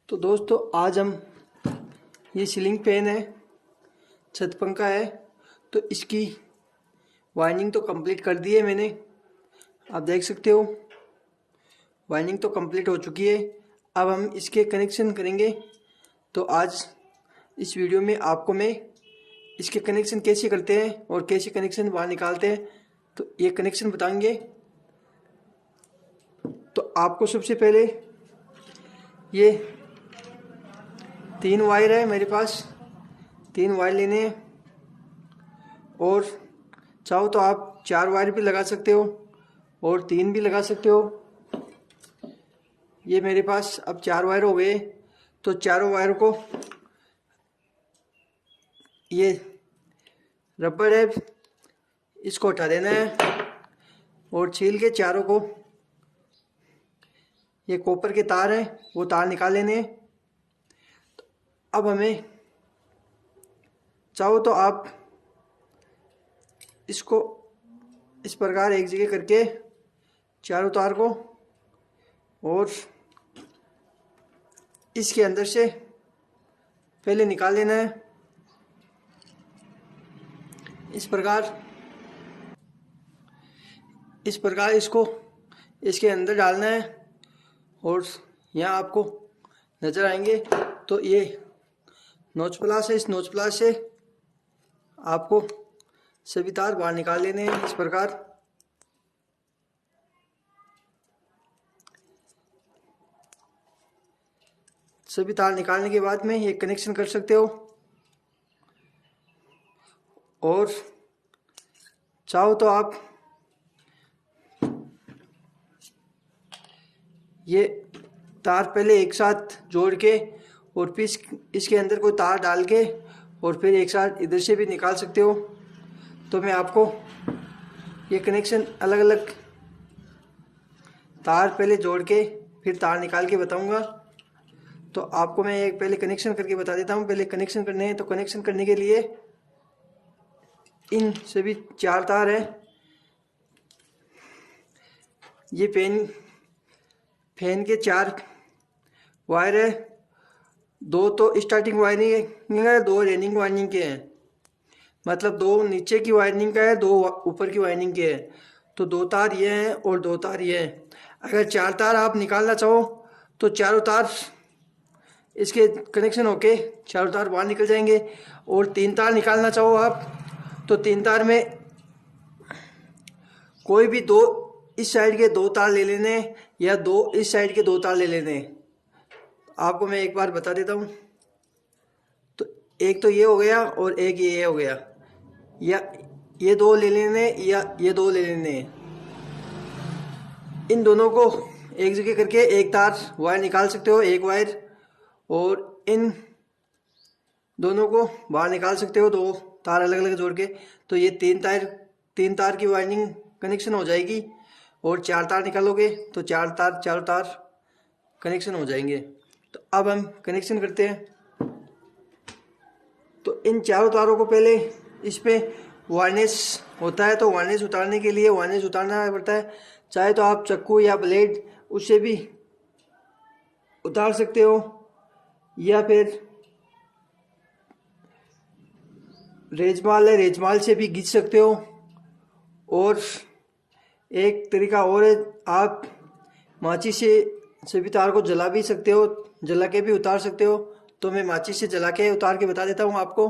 तो दोस्तों आज हम ये सीलिंग फैन है, छत पंखा है। तो इसकी वायरिंग तो कंप्लीट कर दी है मैंने, आप देख सकते हो वायरिंग तो कंप्लीट हो चुकी है। अब हम इसके कनेक्शन करेंगे। तो आज इस वीडियो में आपको मैं इसके कनेक्शन कैसे करते हैं और कैसे कनेक्शन बाहर निकालते हैं तो ये कनेक्शन बताएंगे। तो आपको सबसे पहले ये 3 वायर है मेरे पास, 3 वायर लेने हैं और चाहो तो आप 4 वायर भी लगा सकते हो और 3 भी लगा सकते हो। ये मेरे पास अब 4 वायर हो गए। तो चारों वायर को ये रबड़ है इसको हटा देना है और छील के चारों को ये कॉपर के तार हैं वो तार निकाल लेने हैं। अब हमें चाहो तो आप इसको इस प्रकार एक जगह करके चारों तार को और इसके अंदर से पहले निकाल लेना है इस प्रकार इसको इसके अंदर डालना है और यहाँ आपको नज़र आएंगे। तो ये नोच प्लास है, इस नोच प्लास से आपको सभी तार बाहर निकाल लेने हैं इस प्रकार। सभी तार निकालने के बाद में ये कनेक्शन कर सकते हो और चाहो तो आप ये तार पहले एक साथ जोड़ के और फिर इसके अंदर कोई तार डाल के और फिर एक साथ इधर से भी निकाल सकते हो। तो मैं आपको ये कनेक्शन अलग अलग तार पहले जोड़ के फिर तार निकाल के बताऊंगा। तो आपको मैं एक पहले कनेक्शन करके बता देता हूँ। पहले कनेक्शन करने हैं तो कनेक्शन करने के लिए इन सभी 4 तार हैं। ये फैन के 4 वायर है, 2 तो स्टार्टिंग वायरिंग है, 2 रनिंग वायरिंग के हैं। मतलब 2 नीचे की वायरिंग का है, 2 ऊपर की वायरिंग के हैं। तो 2 तार ये हैं और 2 तार ये हैं। अगर 4 तार आप निकालना चाहो तो चारों तार इसके कनेक्शन होके चारों तार बाहर निकल जाएंगे। और 3 तार निकालना चाहो आप तो 3 तार में कोई भी 2 इस साइड के 2 तार ले लेने या 2 इस साइड के 2 तार ले लेने। आपको मैं एक बार बता देता हूँ। तो एक तो ये हो गया और एक ये हो गया, या ये 2 ले लेने या ये 2 ले लेने। इन दोनों को एक जगह करके एक तार वायर निकाल सकते हो, एक वायर, और इन दोनों को बाहर निकाल सकते हो 2 तार अलग अलग जोड़ के। तो ये 3 तार की वायरिंग कनेक्शन हो जाएगी और 4 तार निकालोगे तो 4 तार कनेक्शन हो जाएंगे। तो अब हम कनेक्शन करते हैं। तो इन चारों तारों को पहले इस पे वार्निश होता है, तो वार्निश उतारने के लिए वार्निश उतारना पड़ता है। चाहे तो आप चाकू या ब्लेड उससे भी उतार सकते हो या फिर रेजमाल है, रेजमाल से भी घिस सकते हो। और एक तरीका और है, आप माचिस से सभी तार को जला भी सकते हो, जला के भी उतार सकते हो। तो मैं माचिस से जला के उतार के बता देता हूँ आपको।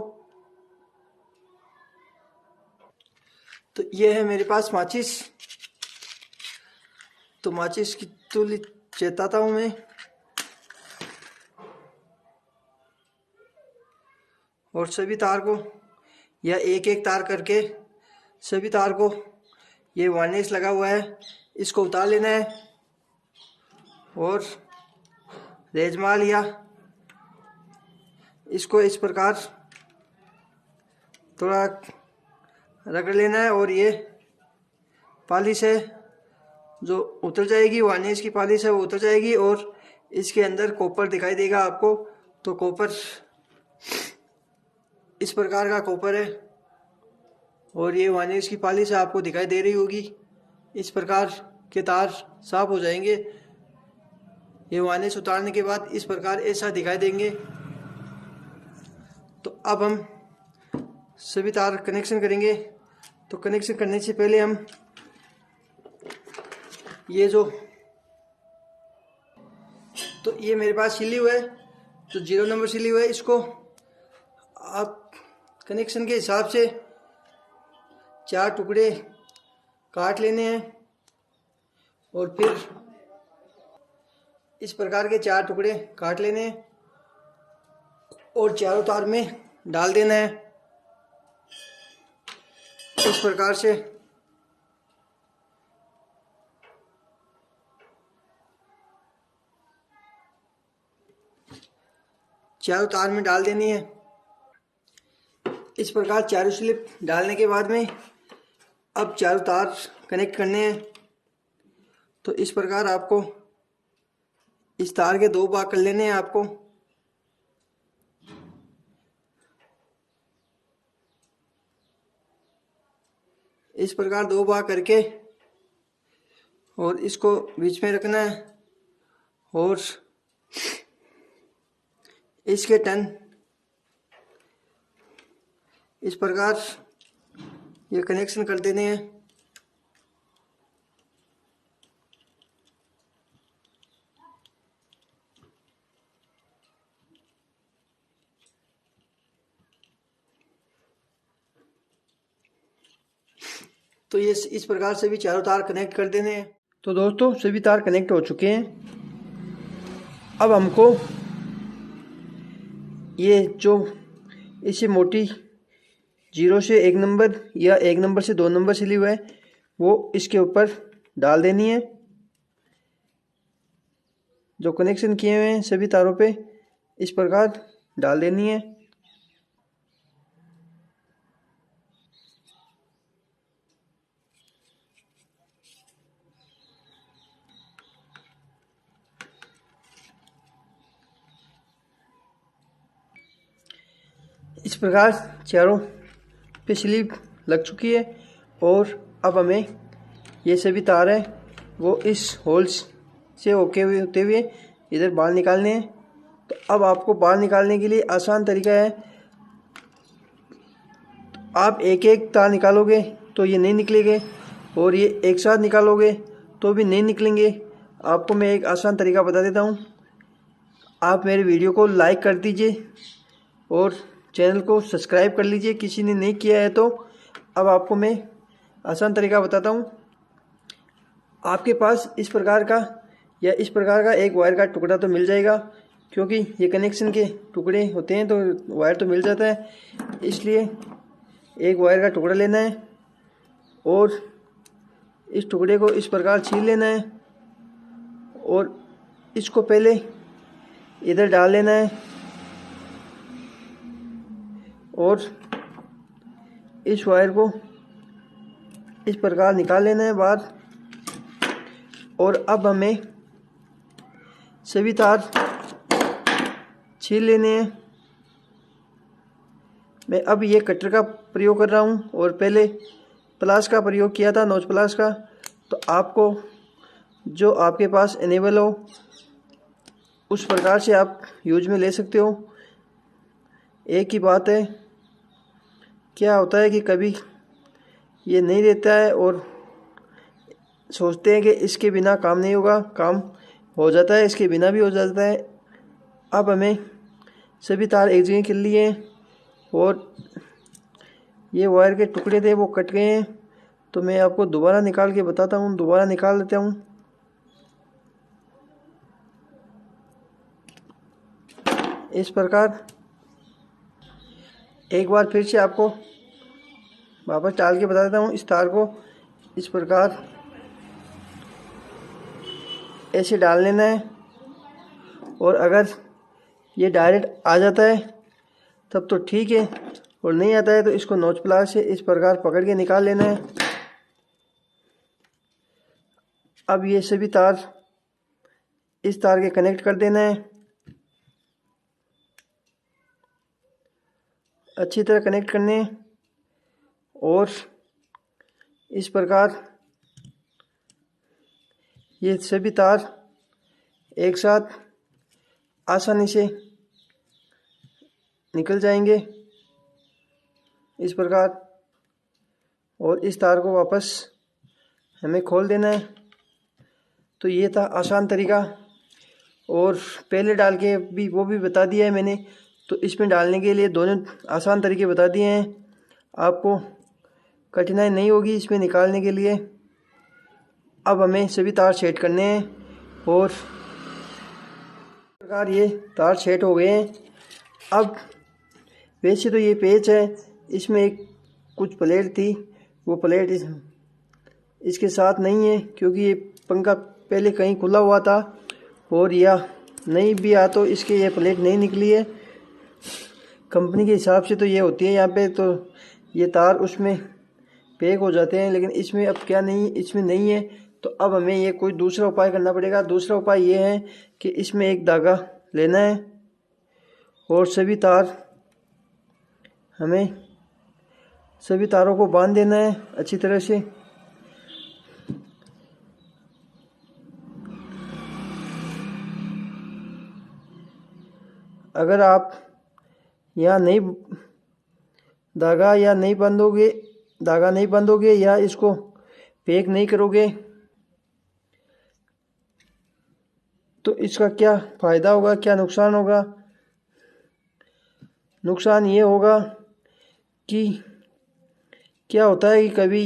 तो ये है मेरे पास माचिस। तो माचिस की तुली चेताता हूँ मैं और सभी तार को या एक एक तार करके सभी तार को, ये वार्निश लगा हुआ है इसको उतार लेना है और रेजमाल या इसको इस प्रकार थोड़ा रगड़ लेना है और ये पॉलिश है जो उतर जाएगी, वार्निश की पॉलिश है वो उतर जाएगी और इसके अंदर कॉपर दिखाई देगा आपको। तो कॉपर इस प्रकार का कॉपर है और ये वार्निश की पॉलिश आपको दिखाई दे रही होगी। इस प्रकार के तार साफ हो जाएंगे। ये वायरलेस उतारने के बाद इस प्रकार ऐसा दिखाई देंगे। तो अब हम सभी तार कनेक्शन करेंगे। तो कनेक्शन करने से पहले हम ये तो ये मेरे पास सिली हुआ है, तो 0 नंबर सिली हुआ है। इसको आप कनेक्शन के हिसाब से 4 टुकड़े काट लेने हैं और फिर इस प्रकार के 4 टुकड़े काट लेने हैं और चारों तार में डाल देना है इस प्रकार से। चारों तार में डाल देनी है इस प्रकार। चारों स्लिप डालने के बाद में अब चारों तार कनेक्ट करने हैं। तो इस प्रकार आपको इस तार के 2 भाग कर लेने हैं आपको। इस प्रकार 2 भाग करके और इसको बीच में रखना है और इसके टन इस प्रकार ये कनेक्शन कर देने हैं। तो ये इस प्रकार से भी चारों तार कनेक्ट कर देने हैं। तो दोस्तों सभी तार कनेक्ट हो चुके हैं। अब हमको ये जो इसे मोटी 0 से 1 नंबर या 1 नंबर से 2 नंबर सिली हुआ है वो इसके ऊपर डाल देनी है। जो कनेक्शन किए हुए हैं सभी तारों पे इस प्रकार डाल देनी है। इस प्रकार चारों पे स्लीव लग चुकी है और अब हमें ये सभी तार हैं वो इस होल्स से होते हुए इधर बाहर निकालने हैं। तो अब आपको बाहर निकालने के लिए आसान तरीका है। आप एक एक तार निकालोगे तो ये नहीं निकलेंगे और ये एक साथ निकालोगे तो भी नहीं निकलेंगे। आपको मैं एक आसान तरीका बता देता हूँ। आप मेरे वीडियो को लाइक कर दीजिए और चैनल को सब्सक्राइब कर लीजिए किसी ने नहीं किया है तो। अब आपको मैं आसान तरीका बताता हूँ। आपके पास इस प्रकार का या इस प्रकार का एक वायर का टुकड़ा तो मिल जाएगा, क्योंकि ये कनेक्शन के टुकड़े होते हैं तो वायर तो मिल जाता है। इसलिए एक वायर का टुकड़ा लेना है और इस टुकड़े को इस प्रकार छील लेना है और इसको पहले इधर डाल लेना है और इस वायर को इस प्रकार निकाल लेना है बाहर। और अब हमें सभी तार छील लेने हैं। मैं अब ये कटर का प्रयोग कर रहा हूँ और पहले प्लास का प्रयोग किया था, नोच प्लास का। तो आपको जो आपके पास इनेबल हो उस प्रकार से आप यूज में ले सकते हो। एक ही बात है, क्या होता है कि कभी ये नहीं रहता है और सोचते हैं कि इसके बिना काम नहीं होगा, काम हो जाता है, इसके बिना भी हो जाता है। अब हमें सभी तार एक जगह कर लिए हैं और ये वायर के टुकड़े थे वो कट गए हैं। तो मैं आपको दोबारा निकाल के बताता हूँ। दोबारा निकाल लेता हूँ। इस प्रकार एक बार फिर से आपको वापस डाल के बता देता हूँ। इस तार को इस प्रकार ऐसे डाल लेना है और अगर ये डायरेक्ट आ जाता है तब तो ठीक है और नहीं आता है तो इसको नोच प्लास से इस प्रकार पकड़ के निकाल लेना है। अब ये सभी तार इस तार के कनेक्ट कर देना है, अच्छी तरह कनेक्ट करने हैं और इस प्रकार ये सभी तार एक साथ आसानी से निकल जाएंगे इस प्रकार। और इस तार को वापस हमें खोल देना है। तो ये था आसान तरीका, और पहले डाल के भी वो भी बता दिया है मैंने। तो इसमें डालने के लिए दोनों आसान तरीके बता दिए हैं, आपको कठिनाई नहीं होगी इसमें निकालने के लिए। अब हमें सभी तार सेट करने हैं, और इस प्रकार ये तार सेट हो गए हैं। अब वैसे तो ये पेच है, इसमें एक कुछ प्लेट थी, वो प्लेट इसके साथ नहीं है, क्योंकि ये पंखा पहले कहीं खुला हुआ था, और या नहीं भी आ तो इसके ये प्लेट नहीं निकली है। कंपनी के हिसाब से तो ये होती है यहाँ पे, तो ये तार उसमें पैक हो जाते हैं, लेकिन इसमें अब क्या नहीं, इसमें नहीं है। तो अब हमें ये कोई दूसरा उपाय करना पड़ेगा। दूसरा उपाय ये है कि इसमें एक धागा लेना है, और सभी तारों को बांध देना है अच्छी तरह से। अगर आप यहाँ नहीं धागा नहीं बांधोगे या इसको पैक नहीं करोगे तो इसका क्या फ़ायदा होगा, क्या नुकसान होगा? नुकसान ये होगा कि क्या होता है कि कभी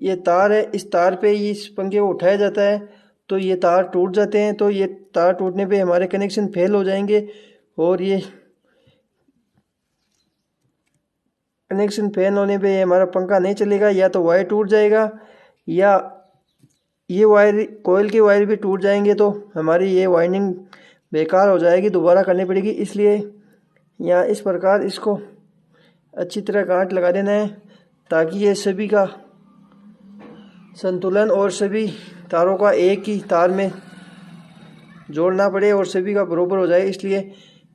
ये तार है, इस तार पे इस पंखे को उठाया जाता है तो ये तार टूट जाते हैं। तो ये तार टूटने पे हमारे कनेक्शन फेल हो जाएंगे, और ये कनेक्शन फेल होने पे हमारा पंखा नहीं चलेगा। या तो वायर टूट जाएगा, या ये वायर कोयल के वायर भी टूट जाएंगे, तो हमारी ये वाइंडिंग बेकार हो जाएगी, दोबारा करनी पड़ेगी। इसलिए यहाँ इस प्रकार इसको अच्छी तरह गांठ लगा देना है, ताकि ये सभी का संतुलन और सभी तारों का एक ही तार में जोड़ना पड़े और सभी का बराबर हो जाए। इसलिए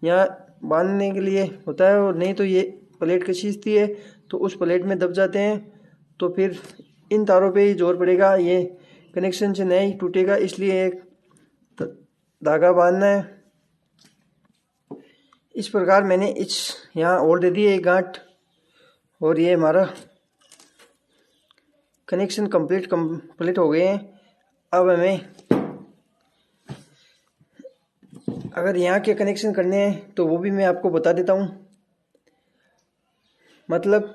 यहाँ बांधने के लिए होता है, और नहीं तो ये प्लेट खींचती है तो उस प्लेट में दब जाते हैं, तो फिर इन तारों पे ही जोर पड़ेगा, ये कनेक्शन से नहीं टूटेगा। इसलिए एक धागा बांधना है। इस प्रकार मैंने यहाँ और दे दी एक गांठ, और ये हमारा कनेक्शन कंप्लीट हो गए हैं। अब हमें अगर यहाँ के कनेक्शन करने हैं तो वो भी मैं आपको बता देता हूँ। मतलब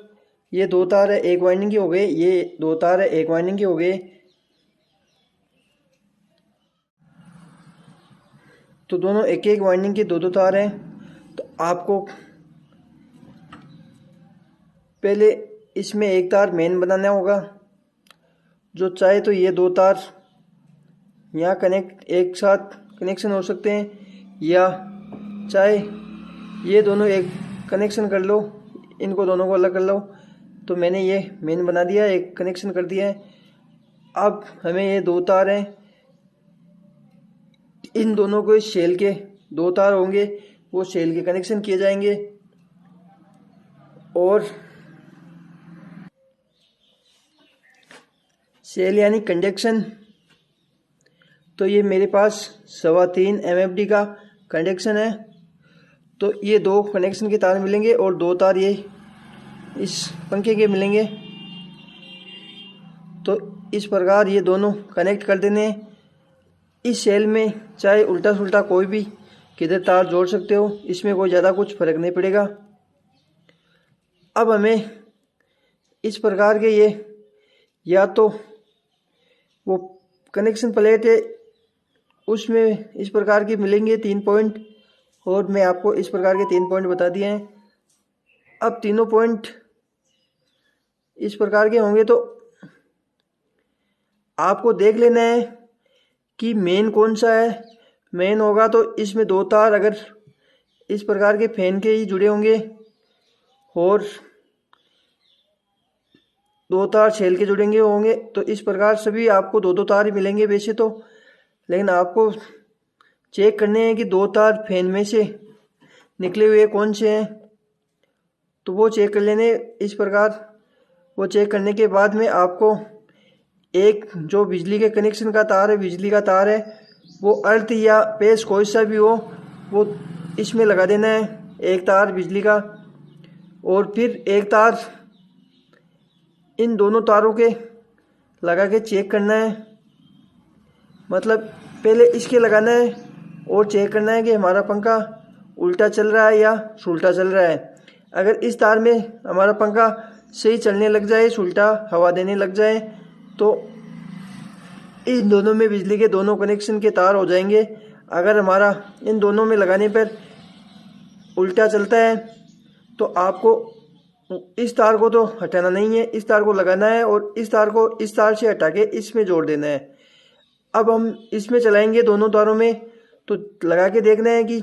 ये दो तार है, एक वाइंडिंग के हो गए, ये दो तार है, एक वाइंडिंग के हो गए। तो दोनों एक एक वाइंडिंग के दो तार हैं। तो आपको पहले इसमें एक तार मेन बनाना होगा, जो चाहे तो ये दो तार यहाँ एक साथ कनेक्शन हो सकते हैं, या चाहे ये दोनों एक कनेक्शन कर लो, इनको दोनों को अलग कर लो। तो मैंने ये मेन बना दिया, एक कनेक्शन कर दिया है। अब हमें ये दो तार हैं, इन दोनों को शेल के दो तार होंगे, वो शेल के कनेक्शन किए जाएंगे। और शेल यानी कंडक्शन, तो ये मेरे पास 3.25 MFD का कंडक्शन है। तो ये दो कनेक्शन के तार मिलेंगे और दो तार ये इस पंखे के मिलेंगे। तो इस प्रकार ये दोनों कनेक्ट कर देने। इस शेल में चाहे उल्टा सुल्टा कोई भी किधर तार जोड़ सकते हो, इसमें कोई ज़्यादा कुछ फर्क नहीं पड़ेगा। अब हमें इस प्रकार के ये या तो वो कनेक्शन प्लेट है उसमें इस प्रकार के मिलेंगे 3 पॉइंट, और मैं आपको इस प्रकार के 3 पॉइंट बता दिए हैं। अब तीनों पॉइंट इस प्रकार के होंगे, तो आपको देख लेना है कि मेन कौन सा है। मेन होगा तो इसमें दो तार अगर इस प्रकार के फैन के ही जुड़े होंगे, और दो तार शेल के जुड़ेंगे होंगे। तो इस प्रकार सभी आपको दो दो तार ही मिलेंगे वैसे तो, लेकिन आपको चेक करने हैं कि दो तार फैन में से निकले हुए कौन से हैं, तो वो चेक कर लेने। इस प्रकार वो चेक करने के बाद में आपको एक जो बिजली के कनेक्शन का तार है, बिजली का तार है, वो अर्थ या पेच कोई सा भी हो वो इसमें लगा देना है, एक तार बिजली का। और फिर एक तार इन दोनों तारों के लगा के चेक करना है, मतलब पहले इसके लगाना है और चेक करना है कि हमारा पंखा उल्टा चल रहा है या सुलटा चल रहा है। अगर इस तार में हमारा पंखा सही चलने लग जाए, सुलटा हवा देने लग जाए, तो इन दोनों में बिजली के दोनों कनेक्शन के तार हो जाएंगे। अगर हमारा इन दोनों में लगाने पर उल्टा चलता है तो आपको इस तार को तो हटाना नहीं है, इस तार को लगाना है और इस तार को इस तार से हटा के इसमें जोड़ देना है। अब हम इसमें चलाएंगे दोनों तारों में, तो लगा के देखना है कि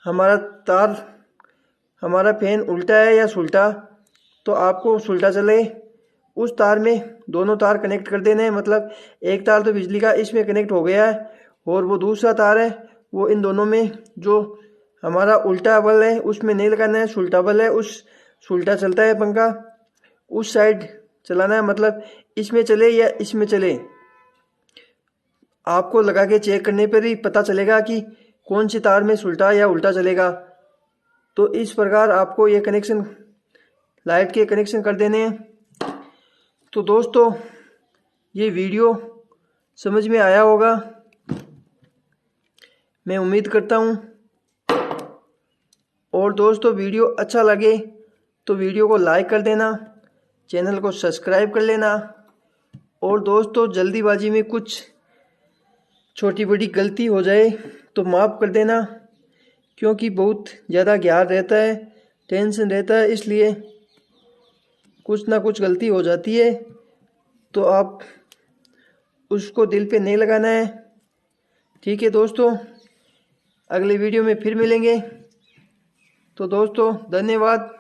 हमारा फैन उल्टा है या सुलटा। तो आपको सुलटा चले उस तार में दोनों तार कनेक्ट कर देने हैं, मतलब एक तार तो बिजली का इसमें कनेक्ट हो गया है और वो दूसरा तार है वो इन दोनों में जो हमारा उल्टा बल है उसमें नहीं लगाना है, सुलटा बल है उस सुलटा चलता है पंखा उस साइड चलाना है, मतलब इसमें चले या इसमें चले। आपको लगा के चेक करने पर ही पता चलेगा कि कौन सी तार में सुलटा या उल्टा चलेगा। तो इस प्रकार आपको ये कनेक्शन लाइट के कनेक्शन कर देने हैं। तो दोस्तों ये वीडियो समझ में आया होगा, मैं उम्मीद करता हूँ। और दोस्तों वीडियो अच्छा लगे तो वीडियो को लाइक कर देना, चैनल को सब्सक्राइब कर लेना। और दोस्तों जल्दीबाजी में कुछ छोटी बड़ी गलती हो जाए तो माफ़ कर देना, क्योंकि बहुत ज़्यादा ज्ञान रहता है, टेंशन रहता है, इसलिए कुछ ना कुछ गलती हो जाती है। तो आप उसको दिल पे नहीं लगाना है। ठीक है दोस्तों, अगले वीडियो में फिर मिलेंगे। तो दोस्तों धन्यवाद।